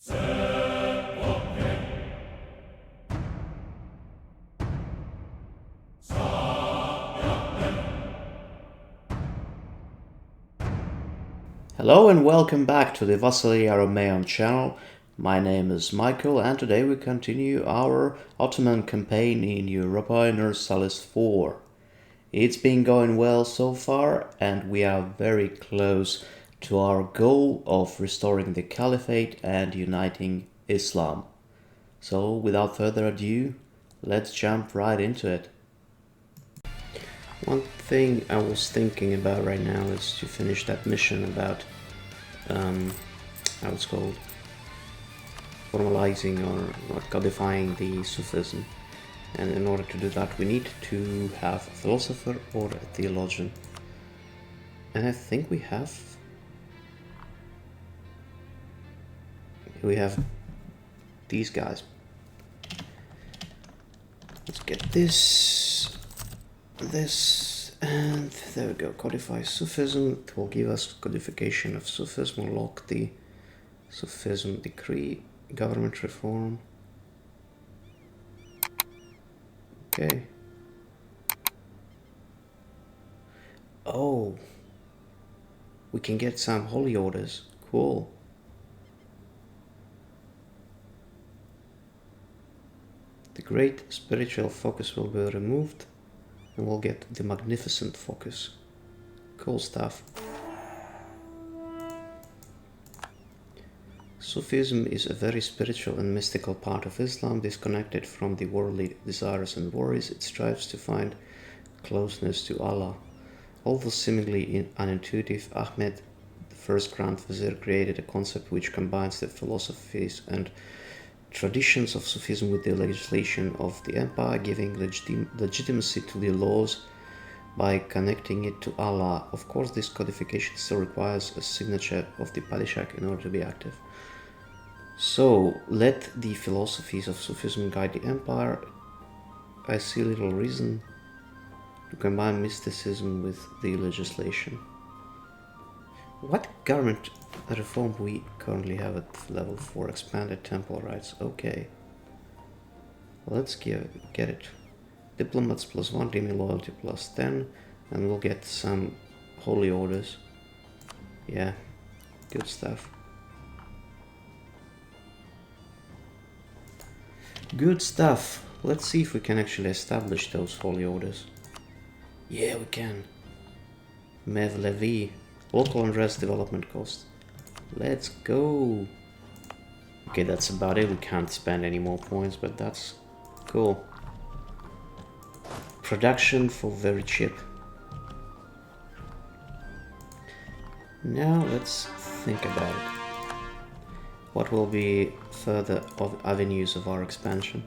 Hello and welcome back to the Vasily Aromeon channel. My name is Michael and today we continue our Ottoman campaign in Europa Universalis 4. It's been going well so far and we are very close to our goal of restoring the Caliphate and uniting Islam. So without further ado, let's jump right into it. One thing I was thinking about right now is to finish that mission about how it's called, formalizing or codifying the Sufism. And in order to do that we need to have a philosopher or a theologian. And I think we have these guys. Let's get this, and there we go. Codify Sufism. It will give us codification of Sufism. Unlock the Sufism decree. Government reform. Okay. Oh, we can get some holy orders. Cool. The great spiritual focus will be removed and we'll get the magnificent focus. Cool stuff. Sufism is a very spiritual and mystical part of Islam. Disconnected from the worldly desires and worries, it strives to find closeness to Allah. Although seemingly unintuitive, Ahmed, the first Grand Vizier, created a concept which combines the philosophies and traditions of Sufism with the legislation of the empire, giving legitimacy to the laws by connecting it to Allah. Of course, this codification still requires a signature of the Padishah in order to be active. So, let the philosophies of Sufism guide the empire. I see little reason to combine mysticism with the legislation. What government reform we currently have at level 4? Expanded temple rights. Okay. Let's get it. Diplomats +1, Demi loyalty +10, and we'll get some holy orders. Yeah, good stuff. Good stuff. Let's see if we can actually establish those holy orders. Yeah, we can. Mev Levi. Local unrest development cost. Let's go. Okay, that's about it. We can't spend any more points, but that's cool. Production for very cheap. Now let's think about it. What will be further avenues of our expansion?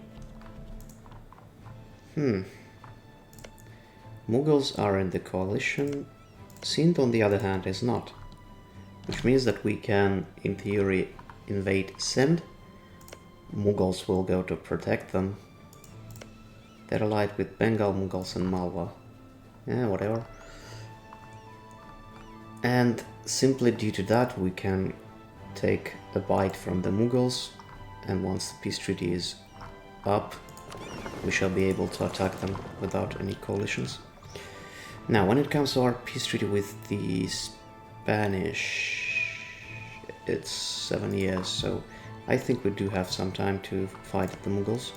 Mughals are in the coalition. Sind, on the other hand, is not. Which means that we can, in theory, invade Sind. Mughals will go to protect them. They're allied with Bengal Mughals and Malwa. Yeah, whatever. And simply due to that, we can take a bite from the Mughals. And once the peace treaty is up, we shall be able to attack them without any coalitions. Now, when it comes to our peace treaty with the Spanish, it's 7 years, so I think we do have some time to fight the Mughals.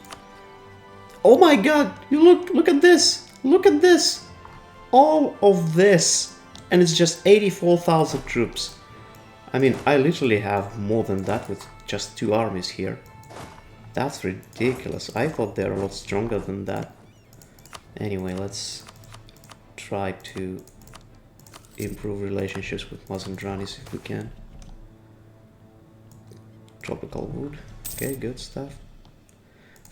Oh my god! You look at this! Look at this! All of this! And it's just 84,000 troops. I mean, I literally have more than that with just 2 armies here. That's ridiculous. I thought they're a lot stronger than that. Anyway, let's try to improve relationships with Mazandranis if we can. Tropical wood. Okay, good stuff.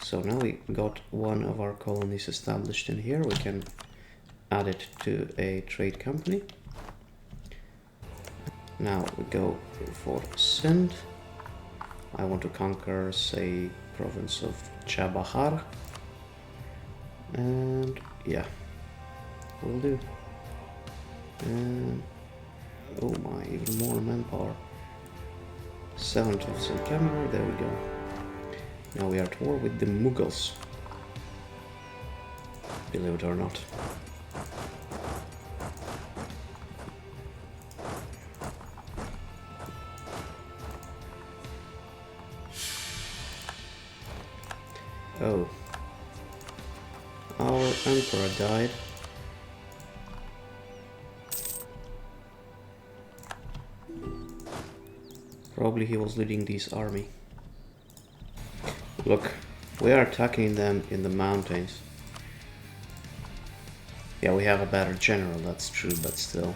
So now we got one of our colonies established in here. We can add it to a trade company. Now we go for Sind. I want to conquer, say, province of Chabahar. And yeah, will do. And oh my, even more manpower. 712 in camera, there we go. Now we are at war with the Mughals. Believe it or not. Oh. Our emperor died. Probably he was leading this army. Look, we are attacking them in the mountains. Yeah, we have a better general, that's true, but still.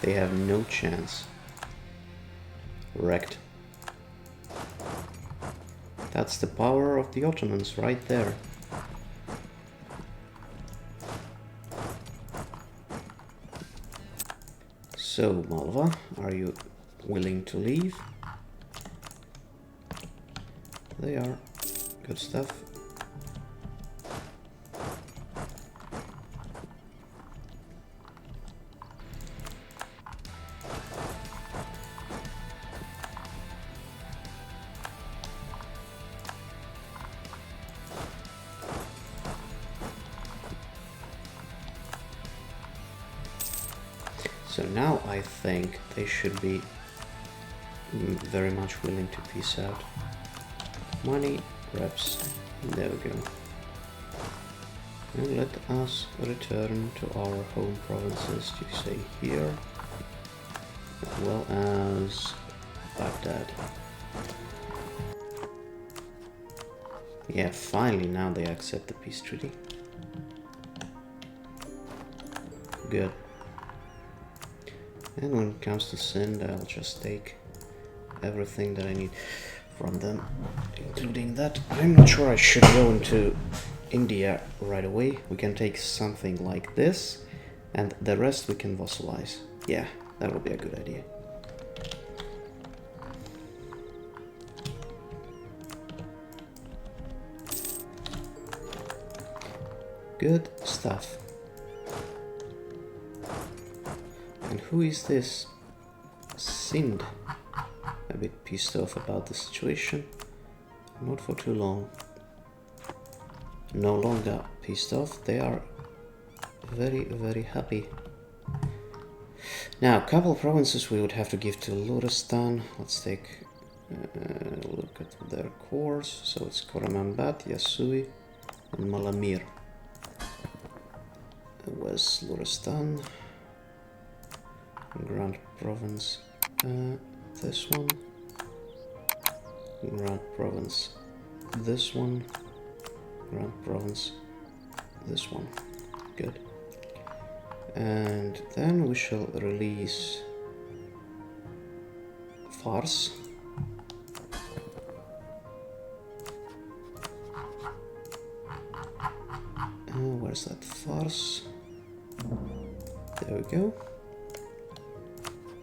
They have no chance. Wrecked. That's the power of the Ottomans right there. So, Malva, are you willing to leave? They are. Good stuff. So now I think they should be very much willing to peace out. Money, reps, there we go. And let us return to our home provinces, you say here, as well as Baghdad. Yeah, finally now they accept the peace treaty. Good. And when it comes to Sind, I'll just take everything that I need from them, including that. I'm not sure I should go into India right away. We can take something like this, and the rest we can vassalize. Yeah, that would be a good idea. Good stuff. And who is this? Sind. A bit pissed off about the situation. Not for too long. No longer pissed off. They are very, very happy. Now, a couple of provinces we would have to give to Luristan. Let's take a look at their cores. So it's Koramambat, Yasui, and Malamir. Where's Luristan? Grand Province, this one. Grand Province, this one. Grand Province, this one. Good. And then we shall release Fars. Where's that Fars? There we go.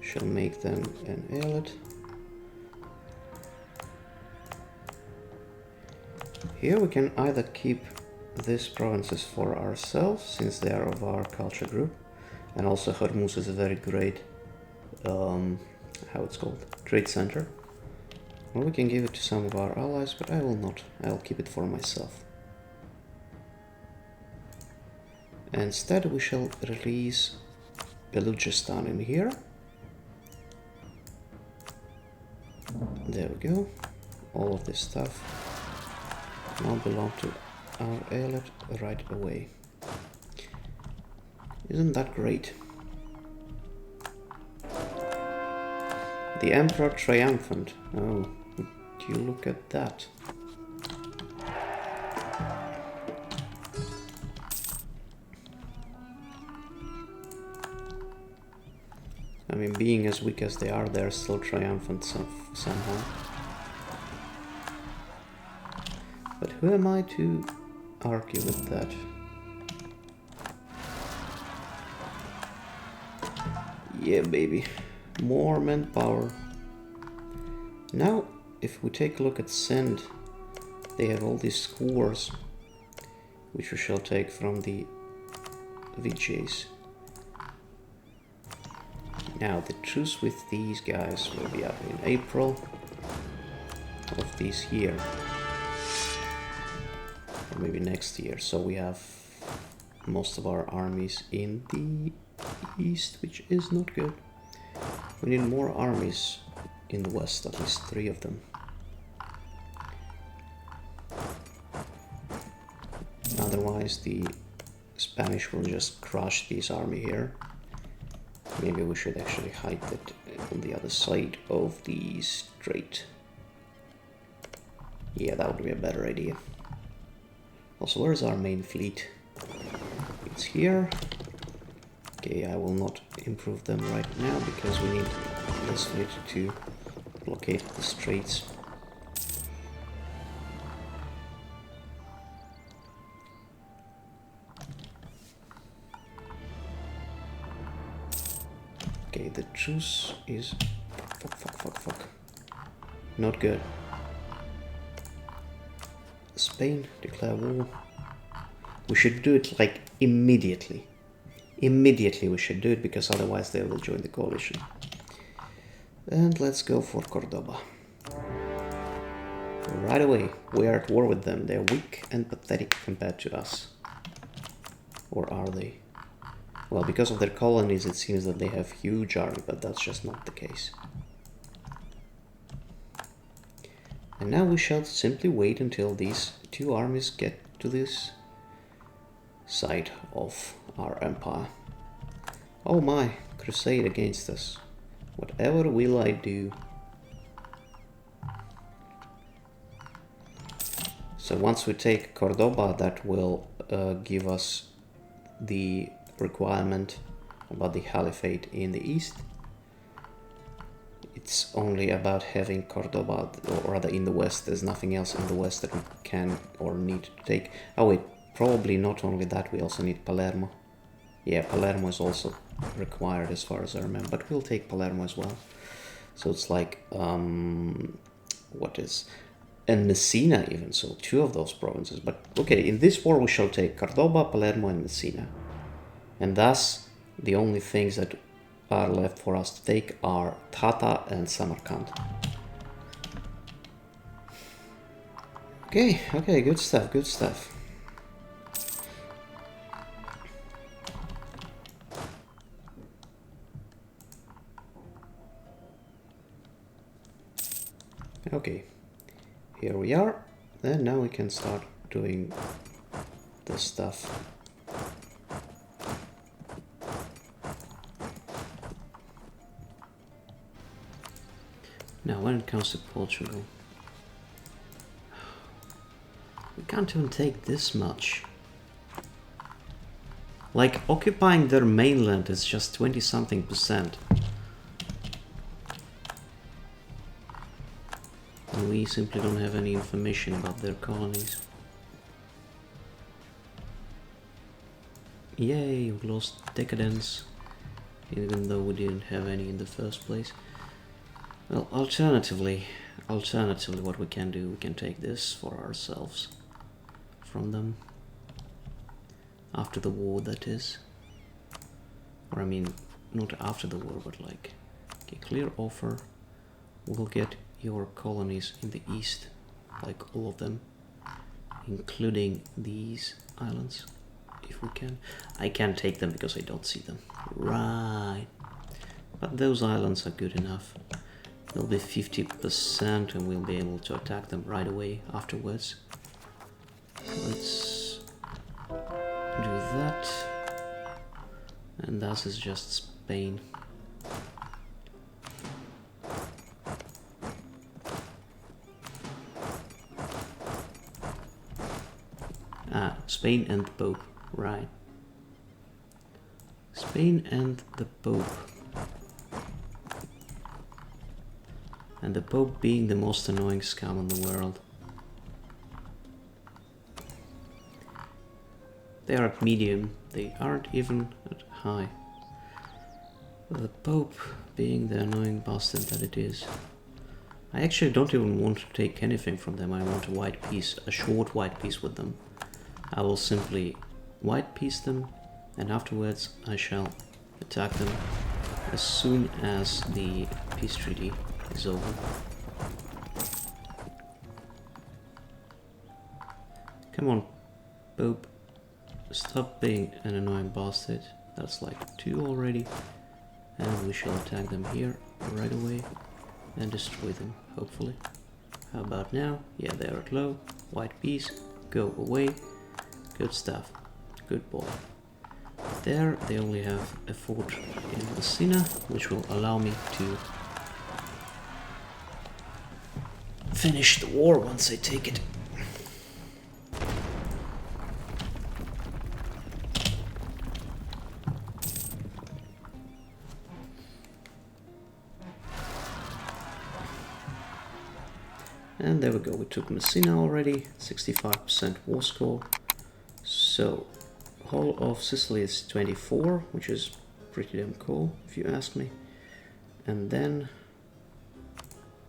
Shall make them an eyalet. Here we can either keep these provinces for ourselves, since they are of our culture group, and also Hormuz is a very great, how it's called, trade center. Or we can give it to some of our allies, but I will not. I will keep it for myself. Instead we shall release Balochistan in here. There we go. All of this stuff now belong to our eyalet right away. Isn't that great? The Emperor Triumphant. Oh, would you look at that? I mean, being as weak as they are, they're still triumphant somehow. But who am I to argue with that? Yeah, baby. More manpower. Now, if we take a look at Sind, they have all these scores, which we shall take from the Vijays. Now, the truce with these guys will be up in April of this year. Or maybe next year. So we have most of our armies in the east, which is not good. We need more armies in the west, at least 3 of them. Otherwise, the Spanish will just crush this army here. Maybe we should actually hide it on the other side of the strait. Yeah, that would be a better idea. Also, where's our main fleet? It's here. Okay, I will not improve them right now because we need this fleet to blockade the straits. Okay, the truce is... Fuck. Not good. Spain, declare war. We should do it like immediately. Immediately we should do it because otherwise they will join the coalition. And let's go for Cordoba. Right away, we are at war with them. They're weak and pathetic compared to us. Or are they? Well, because of their colonies, it seems that they have huge army, but that's just not the case. And now we shall simply wait until these 2 armies get to this side of our empire. Oh my, crusade against us. Whatever will I do? So once we take Cordoba, that will give us the requirement about the Caliphate in the east. It's only about having Cordoba, or rather in the west. There's nothing else in the west that we can or need to take. Oh wait, probably not only that, we also need Palermo. Yeah, Palermo is also required as far as I remember, but we'll take Palermo as well. So it's like, what is... And Messina even, so 2 of those provinces. But okay, in this war we shall take Cordoba, Palermo and Messina. And thus, the only things that are left for us to take are Tata and Samarkand. Okay, good stuff. Okay, here we are. And now we can start doing the stuff. Now, when it comes to Portugal, we can't even take this much. Like, occupying their mainland is just 20-something%. And we simply don't have any information about their colonies. Yay, we lost decadence, even though we didn't have any in the first place. Well, alternatively, what we can do, we can take this for ourselves from them. After the war, that is. Or I mean, not after the war, but like, okay, clear offer. We'll get your colonies in the east, like all of them, including these islands, if we can. I can't take them because I don't see them. Right. But those islands are good enough. They'll be 50% and we'll be able to attack them right away afterwards. Let's do that. And that is just Spain. Ah, Spain and the Pope, right. Spain and the Pope. And the Pope being the most annoying scum in the world. They are at medium, they aren't even at high. The Pope being the annoying bastard that it is. I actually don't even want to take anything from them. I want a white peace, a short white peace with them. I will simply white peace them, and afterwards I shall attack them as soon as the peace treaty is over. Come on, Pope. Stop being an annoying bastard. That's like 2 already. And we shall attack them here right away and destroy them, hopefully. How about now? Yeah, they are at low. White peace. Go away. Good stuff. Good boy. There they only have a fort in Messina, which will allow me to finish the war once I take it. And there we go, we took Messina already, 65% war score. So, whole of Sicily is 24, which is pretty damn cool, if you ask me. And then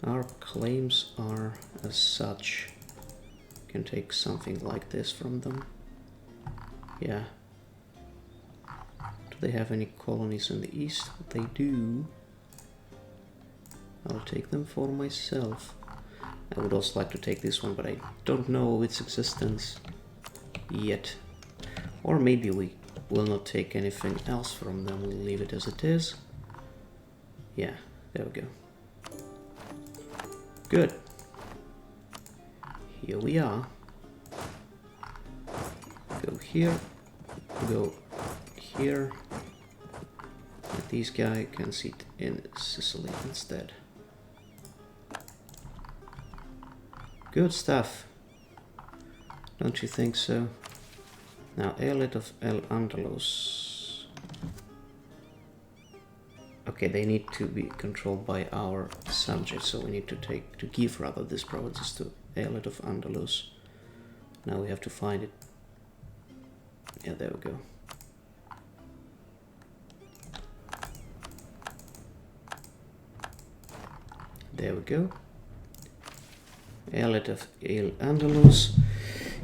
our claims are as such. Can take something like this from them. Yeah. Do they have any colonies in the east? They do. I'll take them for myself. I would also like to take this one, but I don't know its existence yet. Or maybe we will not take anything else from them, we'll leave it as it is. Yeah, there we go. Good. Here we are. Go here, go here. And these guys can sit in Sicily instead. Good stuff. Don't you think so? Now, Eyalet of El Andalus. Okay, they need to be controlled by our subjects, so we need to give rather these provinces to Eyalet of Andalus. Now we have to find it. Yeah, there we go. There we go. Eyalet of El Andalus.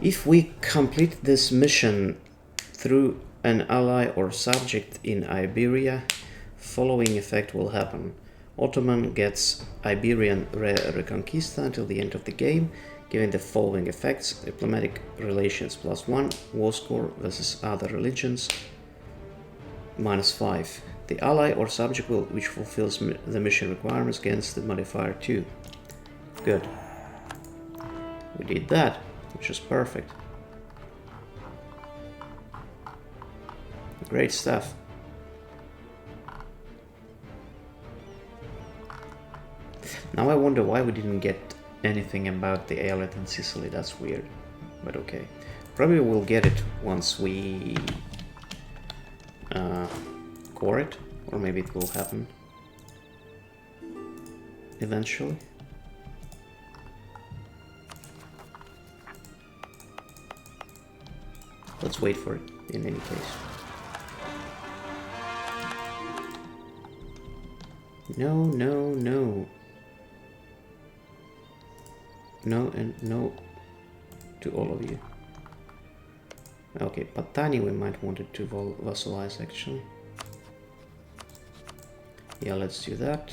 If we complete this mission through an ally or subject in Iberia, following effect will happen. Ottoman gets Iberian Reconquista until the end of the game, giving the following effects: diplomatic relations +1, war score versus other religions -5. The ally or subject which fulfills the mission requirements gains the modifier 2. Good. We did that, which is perfect. Great stuff. Now I wonder why we didn't get anything about the Eyalet in Sicily. That's weird, but okay. Probably we'll get it once we core it, or maybe it will happen eventually. Let's wait for it in any case. No, no, no. No and no to all of you. Okay, Patani we might want it to vassalize actually. Yeah, let's do that.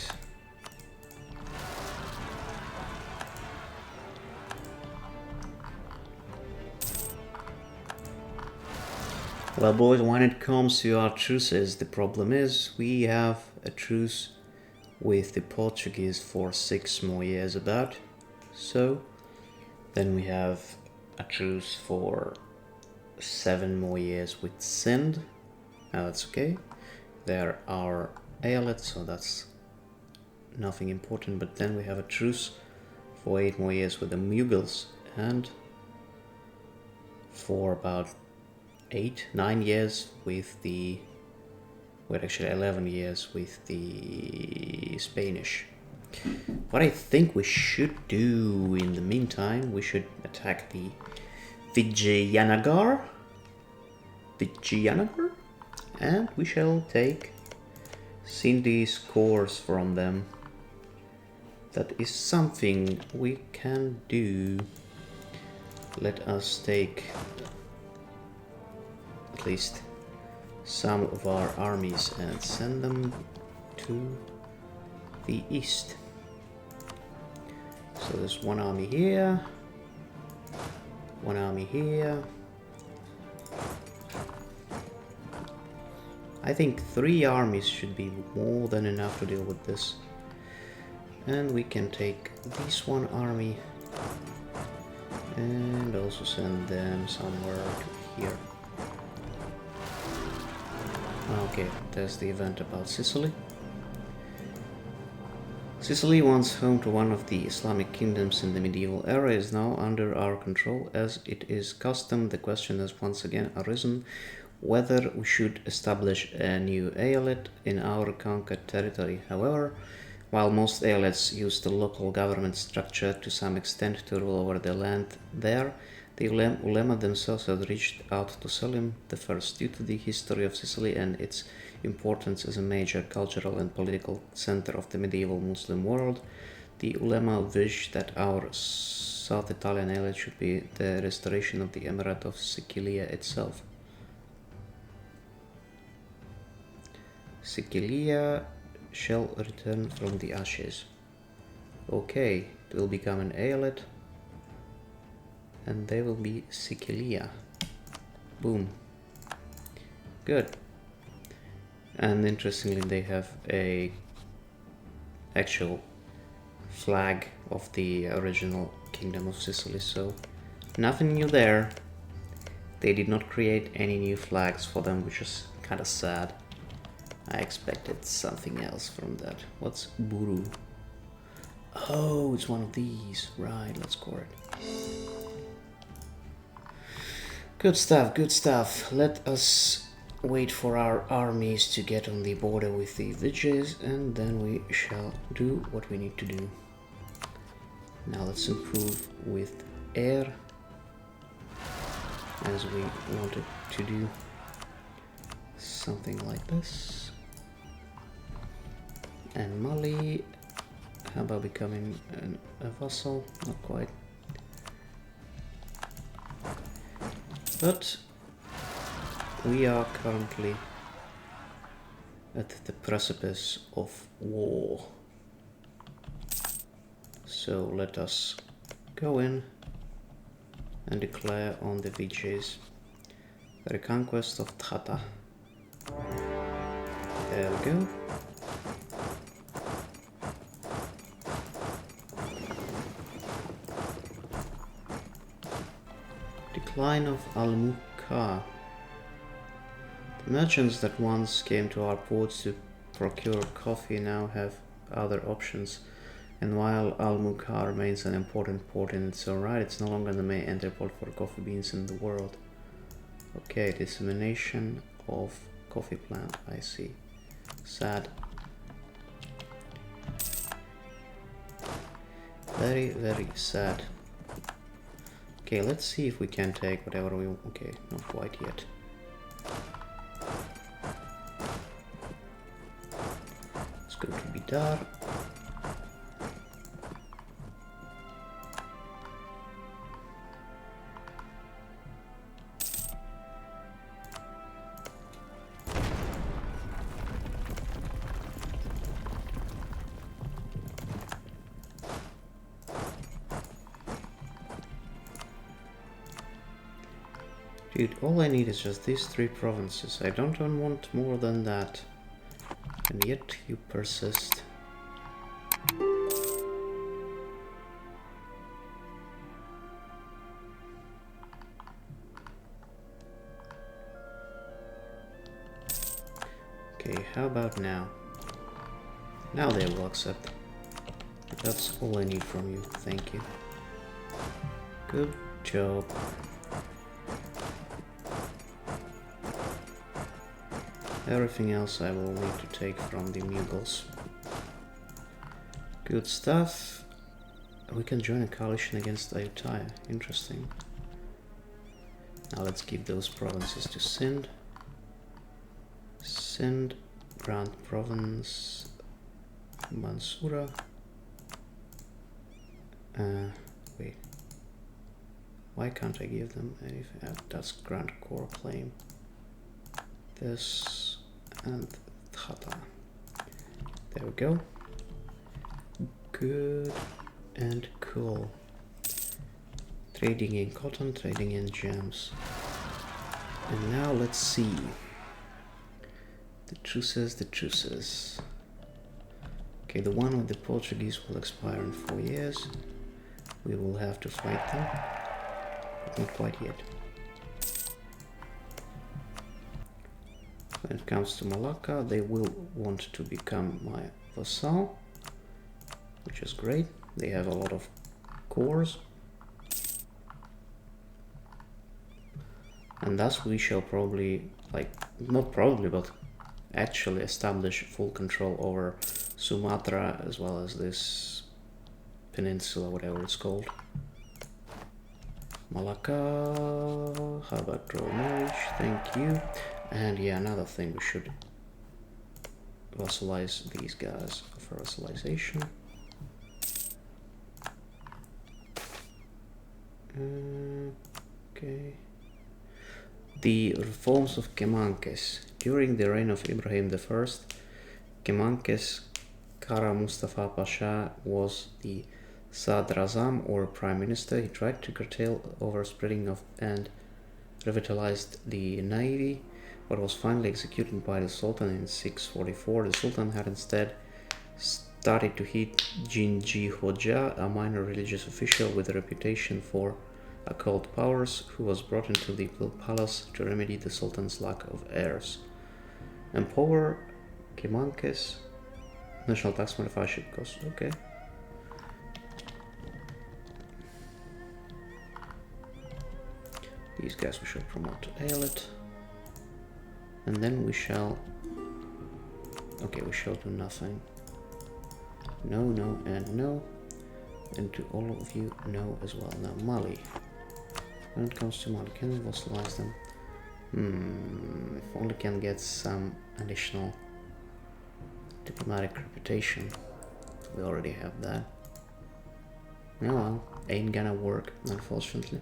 Well boys, when it comes to our truces, the problem is we have a truce with the Portuguese for 6 more years about. So then we have a truce for 7 more years with Sind. Now that's okay. They're our Eyalet, so that's nothing important. But then we have a truce for 8 more years with the Mughals, and for about 9 years with the, well actually 11 years with the Spanish. What I think we should do in the meantime, we should attack the Vijayanagar, and we shall take Sindhi's cores from them. That is something we can do. Let us take at least some of our armies and send them to the east. So there's one army here, one army here. I think 3 armies should be more than enough to deal with this. And we can take this one army and also send them somewhere to here. Okay, there's the event about Sicily. Sicily, once home to one of the Islamic kingdoms in the medieval era, is now under our control. As it is custom, the question has once again arisen whether we should establish a new eyalet in our conquered territory. However, while most eyalets use the local government structure to some extent to rule over the land there, the ulema themselves had reached out to Selim I. Due to the history of Sicily and its importance as a major cultural and political center of the medieval Muslim world, the ulema wished that our South Italian eyalet should be the restoration of the Emirate of Sicilia itself. Sicilia shall return from the ashes. Okay, it will become an eyalet, and they will be Sicilia. Boom. Good. And interestingly, they have a actual flag of the original Kingdom of Sicily, so nothing new there. They did not create any new flags for them, which is kind of sad. I expected something else from that. What's Buru? Oh, it's one of these. Right, let's score it. Good stuff, good stuff. Let us wait for our armies to get on the border with the Vijays, and then we shall do what we need to do. Now let's improve with air, as we wanted to do something like this. And Mali, how about becoming a vassal? Not quite. But we are currently at the precipice of war. So let us go in and declare on the Vijays the reconquest of Tchata. There we go. Decline of Al-Muqqa. The merchants that once came to our ports to procure coffee now have other options, and while Al-Muqqa remains an important port in its own right, it's no longer the main entry port for coffee beans in the world. Okay, dissemination of coffee plant, I see. Sad. Very, very sad. Okay, let's see if we can take whatever we want. Okay, not quite yet. Let's go to Bidar. Dude, all I need is just these 3 provinces. I don't even want more than that. And yet you persist. Okay, how about now? Now they will accept. That's all I need from you. Thank you. Good job. Everything else I will need to take from the Mughals. Good stuff. We can join a coalition against Ayutthaya. Interesting. Now let's give those provinces to Sindh. Sindh, Grand Province, Mansura. Wait. Why can't I give them anything? That's Grand Core Claim. This and Tchata. There we go. Good and cool. Trading in cotton, trading in gems. And now let's see. The truces. Okay, the one with the Portuguese will expire in 4 years. We will have to fight them, but not quite yet. When it comes to Malacca, they will want to become my vassal, which is great. They have a lot of cores. And thus we shall probably, like, not probably, but actually establish full control over Sumatra as well as this peninsula, whatever it's called. Malacca, how about royal marriage? Thank you. And yeah, another thing, we should vassalize these guys for vassalization. Okay. The reforms of Kemankes. During the reign of Ibrahim I, Kemankes Kara Mustafa Pasha was the Sadrazam or Prime Minister. He tried to curtail overspreading of and revitalized the navy, but was finally executed by the Sultan in 644. The Sultan had instead started to hit Jinji Hoja, a minor religious official with a reputation for occult powers, who was brought into the palace to remedy the Sultan's lack of heirs. Empower Kemankes. National tax modification cost. Okay. These guys we shall promote to Aeolite. And then we shall... Okay, we shall do nothing. No, no, and no. And to all of you, no as well. Now, Mali. When it comes to Mali, can we vassalize them? If only can get some additional diplomatic reputation. We already have that. Oh well, ain't gonna work, unfortunately.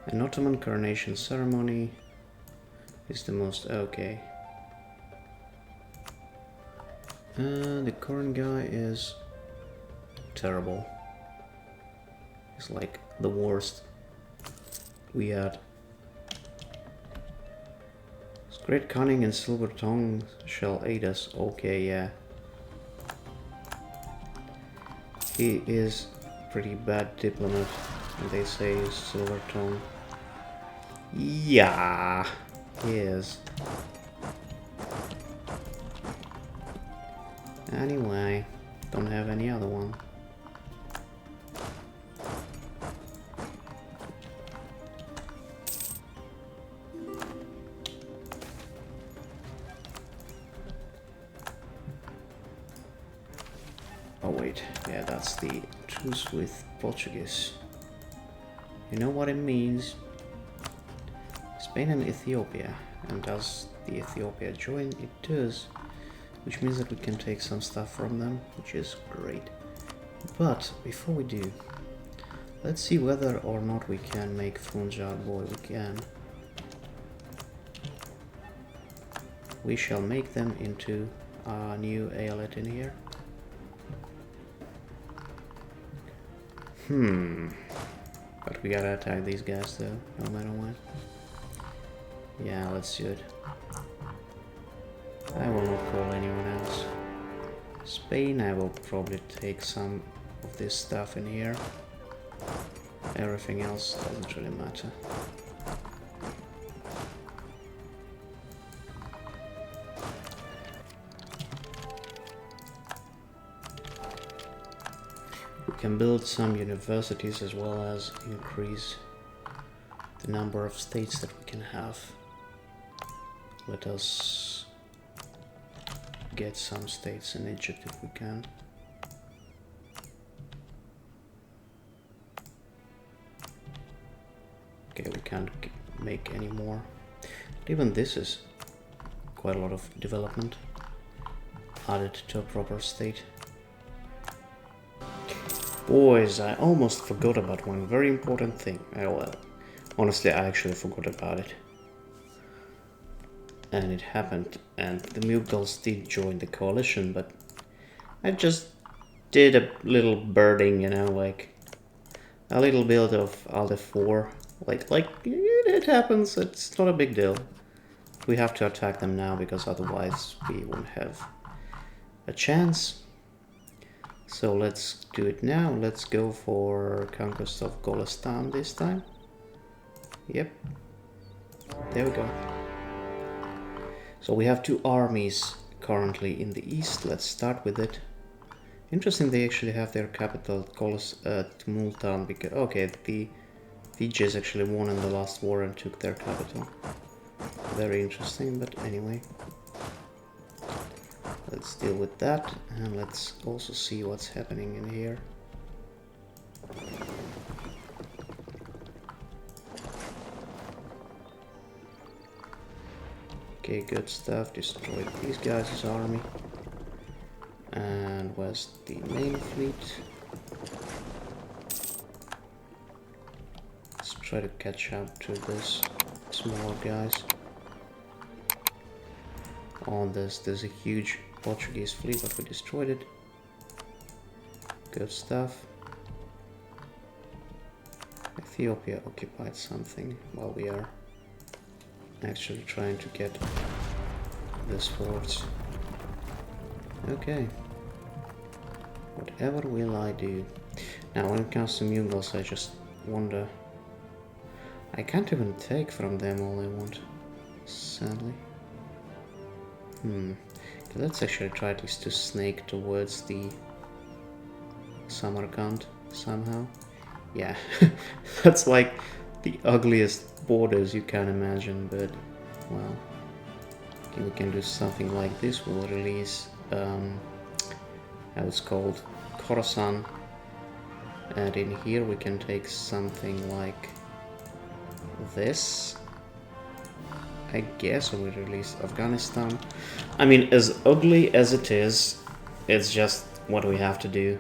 An Ottoman coronation ceremony is the most... okay. The current guy is terrible. He's like the worst. We had great cunning and silver tongue shall aid us. Okay, yeah. He is pretty bad diplomat, and they say silver tongue. Yeah, he is. Anyway, don't have any other one. Oh wait, yeah, that's the truce with Portuguese. You know what it means? Spain and Ethiopia. And does the Ethiopia join? It does. Which means that we can take some stuff from them, which is great. But before we do, let's see whether or not we can make Funja. Boy, we can. We shall make them into a new eyalet in here. But we gotta attack these guys though, no matter what. Yeah, let's do it. I will not call anyone else. Spain, I will probably take some of this stuff in here. Everything else doesn't really matter. We can build some universities as well as increase the number of states that we can have. Let us get some states in Egypt if we can. Okay, we can't make any more. But even this is quite a lot of development added to a proper state. Boys, I almost forgot about one very important thing. Oh well, honestly, I actually forgot about it. And it happened, and the Mughals did join the coalition, but I just did a little birding, you know, like a little build of Alde 4. Like it happens, it's not a big deal. We have to attack them now because otherwise we won't have a chance. So let's do it now. Let's go for conquest of Golestan this time. Yep. There we go. So we have 2 armies currently in the east. Let's start with it. Interesting, they actually have their capital Multan because okay, the Vijays actually won in the last war and took their capital. Very interesting, but anyway. Let's deal with that, and let's also see what's happening in here. Okay, good stuff. Destroyed these guys' army. And where's the main fleet? Let's try to catch up to this smaller guys. On this, there's a huge Portuguese fleet, but we destroyed it. Good stuff. Ethiopia occupied something while we are actually trying to get this forts. Okay. Whatever will I do? Now when it comes to Mughals, I just wonder. I can't even take from them all I want, sadly. Let's actually try at least to snake towards the Samarkand somehow. Yeah, that's like the ugliest borders you can imagine, but well, okay, we can do something like this. We'll release how it's called, Khorasan, and in here we can take something like this, I guess, or we release Afghanistan. I mean, as ugly as it is, it's just what we have to do.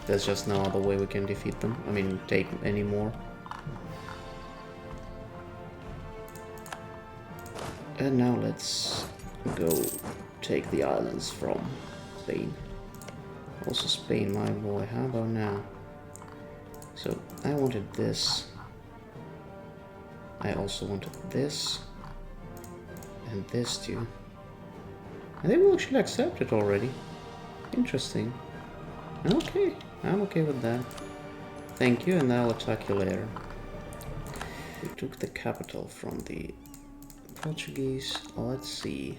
There's just no other way we can defeat them. I mean, take any more. And now let's go take the islands from Spain. Also Spain, my boy, how about now? So, I wanted this. I also wanted this. And this too. And they will actually accept it already. Interesting. Okay, I'm okay with that. Thank you, and I'll attack you later. We took the capital from the Portuguese. Let's see.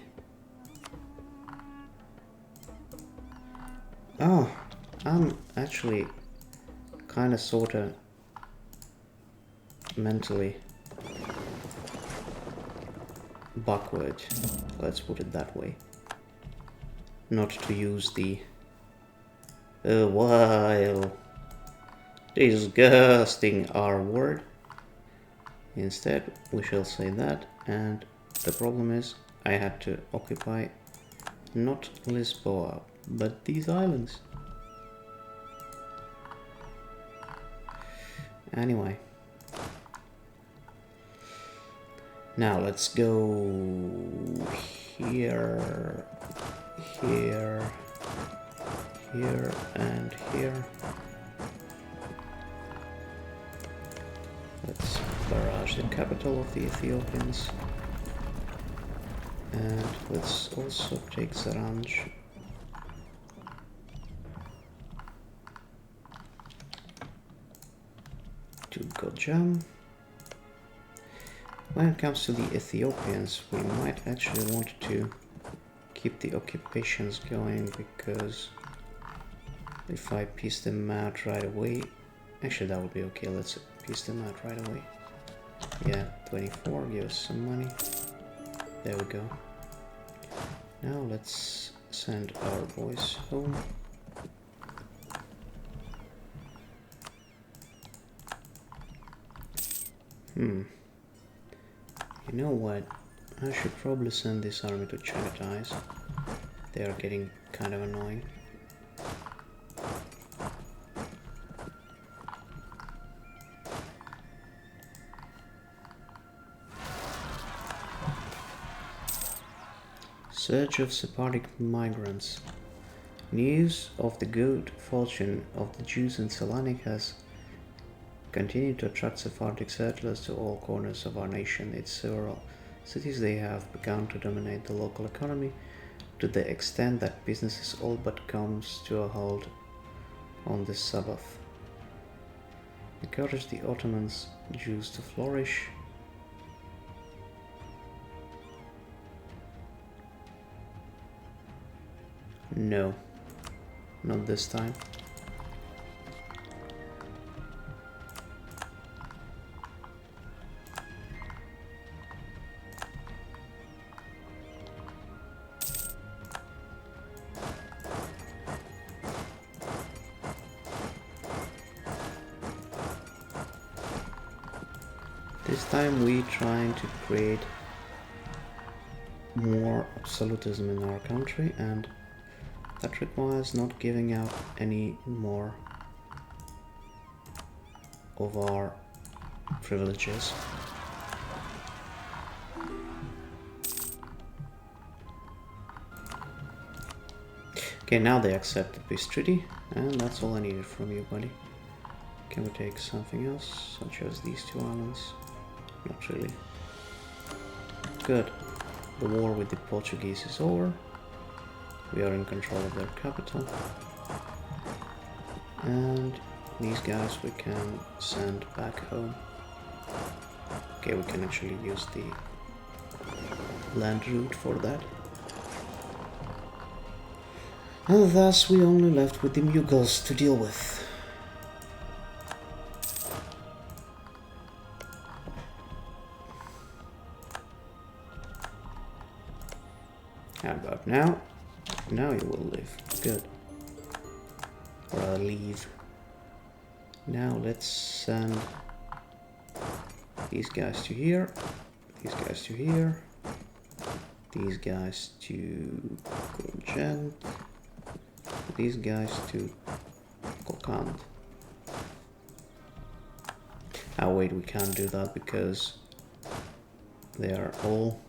Oh, I'm actually kinda sorta mentally backward, let's put it that way. Not to use the vile, disgusting R word. Instead, we shall say that, and the problem is I had to occupy not Lisboa, but these islands. Anyway. Now let's go here, here, here, and here. Let's barrage the capital of the Ethiopians. And let's also take Zaranj. To Gojam. When it comes to the Ethiopians, we might actually want to keep the occupations going, because if I piece them out right away, actually that would be okay. Let's piece them out right away. Yeah, 24, give us some money. There we go. Now let's send our boys home. You know what? I should probably send this army to Chagatais. They are getting kind of annoying. Surge of Sephardic migrants. News of the good fortune of the Jews in Salonik has continued to attract Sephardic settlers to all corners of our nation. In several cities they have begun to dominate the local economy to the extent that businesses all but comes to a halt on the Sabbath. Encourage the Ottoman Jews to flourish. No, not this time. This time we trying to create more absolutism in our country, and that requires not giving out any more of our privileges. Okay, now they accept the peace treaty, and that's all I needed from you, buddy. Can we take something else, such as these two islands? Not really. Good. The war with the Portuguese is over. We are in control of their capital. And these guys we can send back home. Okay, we can actually use the land route for that. And thus we only left with the Mughals to deal with. How about now? Now you will live. Good. Or I'll leave. Now let's send these guys to here, these guys to here, these guys to Gojent, these guys to Kokand. Oh wait, we can't do that because they are all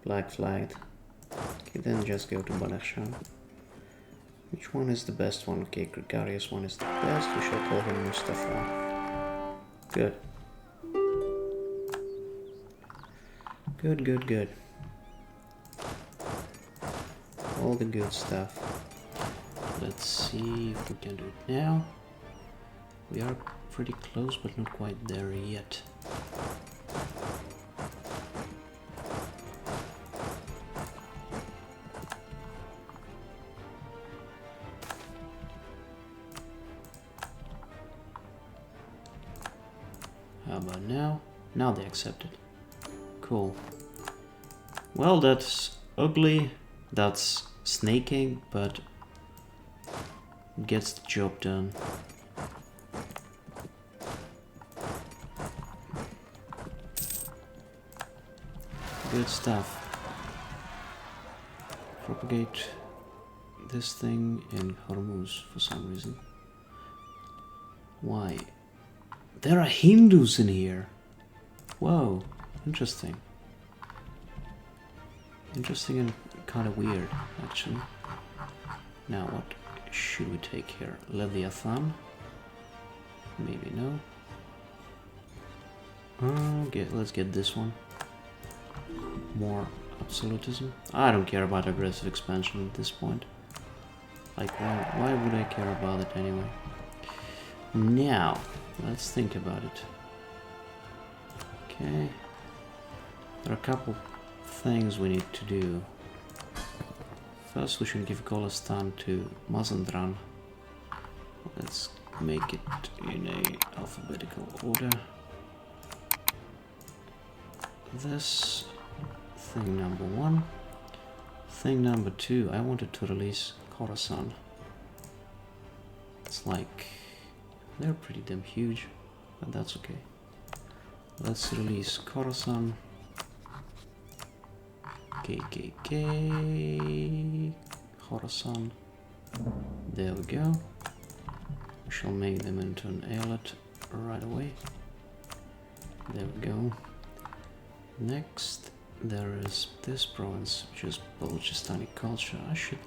black flagged. Okay, then just go to Badakhshan. Which one is the best one? Okay, Gregarious one is the best. We shall call him Mustafa. Good. Good, good, good. All the good stuff. Let's see if we can do it now. We are pretty close, but not quite there yet. How about now? Now they accept it. Cool. Well, that's ugly, that's snaking, but gets the job done. Good stuff. Propagate this thing in Hormuz for some reason. Why? There are Hindus in here. Whoa, interesting. Interesting and kind of weird, actually. Now, what should we take here? Leviathan? Maybe no. Okay, let's get this one. More absolutism. I don't care about aggressive expansion at this point. Like, why would I care about it anyway? Now, let's think about it. Okay. There are a couple things we need to do. First, we should give Golestan to Mazandran. Let's make it in a alphabetical order. This thing number 1. Thing number 2, I wanted to release Khorasan. It's like, they're pretty damn huge, but that's okay. Let's release Khorasan. KKK. Khorasan. There we go. We shall make them into an eyalet right away. There we go. Next, there is this province, which is Balochistan culture. I should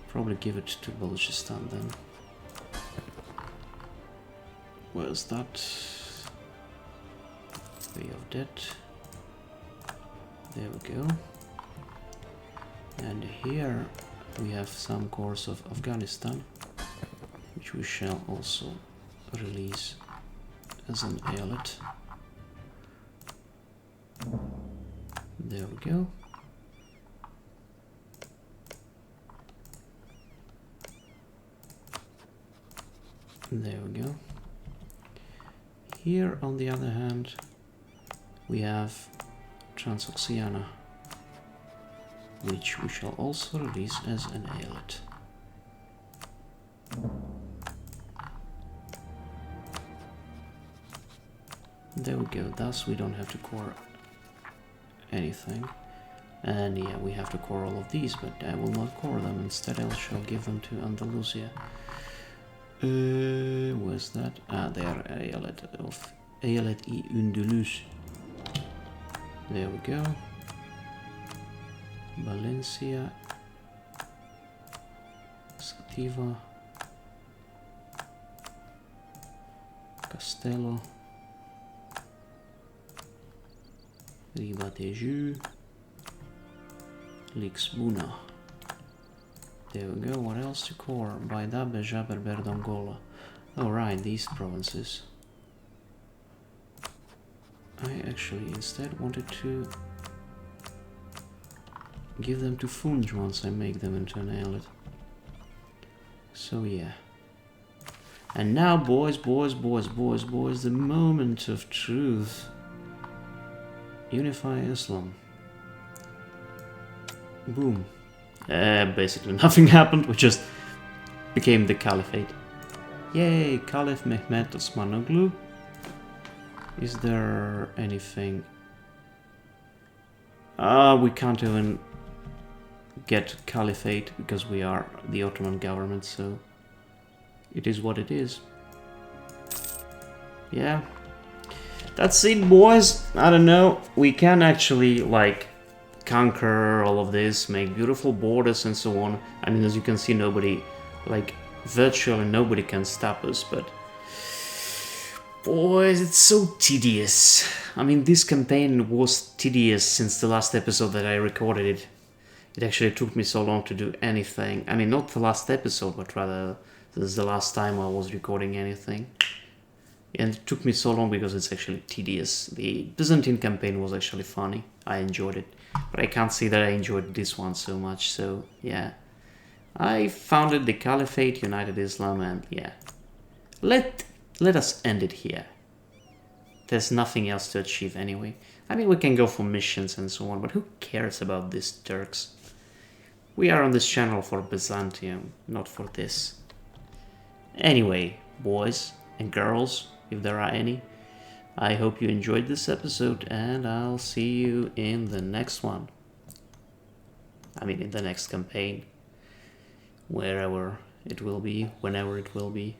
probably give it to Balochistan then. Where's that? Way of Debt. There we go. And here we have some cores of Afghanistan, which we shall also release as an eyalet. There we go. There we go. Here, on the other hand, we have Transoxiana, which we shall also release as an eyalet. There we go. Thus, we don't have to core anything. And yeah, we have to core all of these, but I will not core them. Instead, I shall give them to Andalusia. Where's that? Ah, they are eyalet of eyalet I Undulus. There we go. Valencia, Sativa, Castello, Ribateju, Lixbuna. There we go. What else to core? Baidabe, Jaber, Berdongola. Alright, these provinces. I actually instead wanted to give them to Funj once I make them into an eyalet. So yeah. And now, boys, the moment of truth. Unify Islam. Boom. Basically nothing happened, we just became the Caliphate. Yay, Caliph Mehmet Osmanoglu. Is there anything? We can't even get Caliphate because we are the Ottoman government, so it is what it is. Yeah. That's it, boys. I don't know. We can actually, like, conquer all of this, make beautiful borders and so on. I mean, as you can see, nobody, like, virtually nobody can stop us, but boys, it's so tedious. I mean, this campaign was tedious since the last episode that I recorded it. It actually took me so long to do anything. I mean, not the last episode, but rather this is the last time I was recording anything. And it took me so long because it's actually tedious. The Byzantine campaign was actually funny. I enjoyed it. But I can't say that I enjoyed this one so much, so yeah. I founded the Caliphate, United Islam, and yeah. Let us end it here. There's nothing else to achieve anyway. I mean, we can go for missions and so on, but who cares about these Turks? We are on this channel for Byzantium, not for this. Anyway, boys and girls, if there are any, I hope you enjoyed this episode, and I'll see you in the next one. I mean, in the next campaign. Wherever it will be, whenever it will be.